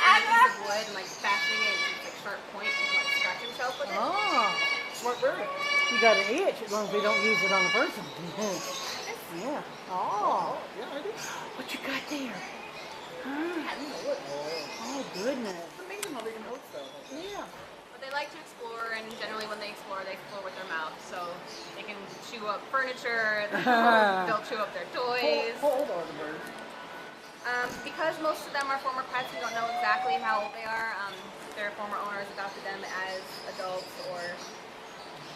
taking a piece of wood and like fashioning it into like sharp point and like scratch himself with it. Oh, Smart bird. you got an itch as long as we don't use it on a person. Yeah. Oh, Yeah, I do. what you got there? Huh? I know it. Oh, goodness. It's amazing how they can hold stuff. Yeah. But they like to explore, and generally when they explore with their mouth. So they can chew up furniture, they'll chew up their toys. How old are the birds? Because most of them are former pets, we don't know exactly how old they are. Their former owners adopted them as adults or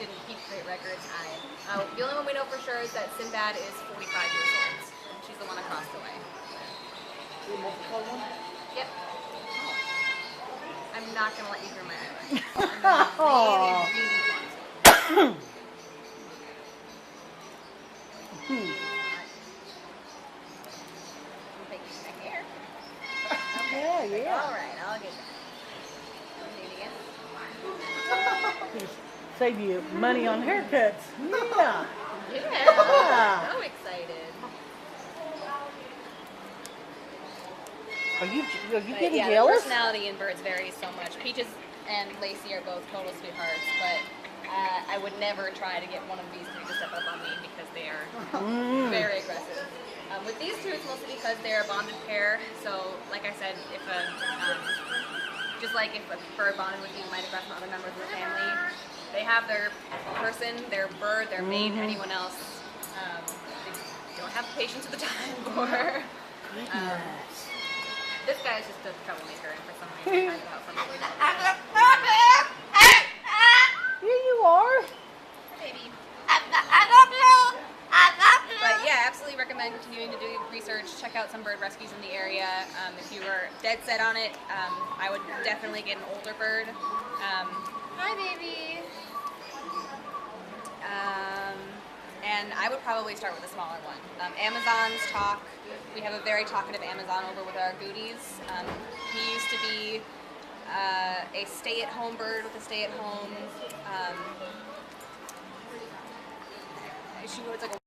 didn't keep great records. The only one we know for sure is that Sinbad is 45 years old, and she's the one across the way. The multicolored one? Yep. I'm not going to let you through my eyelash. Oh. Really want to. I'm taking my hair. Yeah, yeah. All right, I'll get that. Do it again. Save you money on haircuts. Yeah. Yeah. So excited. Are you But getting yeah, jealous? the personality in birds varies so much. Peaches and Lacey are both total sweethearts, but I would never try to get one of these three to step up on me because they are very aggressive. With these two, it's mostly because they're a bonded pair. So, like I said, if just like if a bird bonded with you might aggress from other members of the family, they have their person, their bird, their mate, anyone else. They don't have the patience or the time for. This guy is just a troublemaker, and for some reason, tries it out for me. Here you are. Baby. But yeah, absolutely recommend continuing to do research. Check out some bird rescues in the area. If you were dead set on it, I would definitely get an older bird. Hi, baby. And I would probably start with a smaller one. Amazons talk. We have a very talkative Amazon over with our Goodies. He used to be a stay-at-home bird with a stay-at-home. She was like a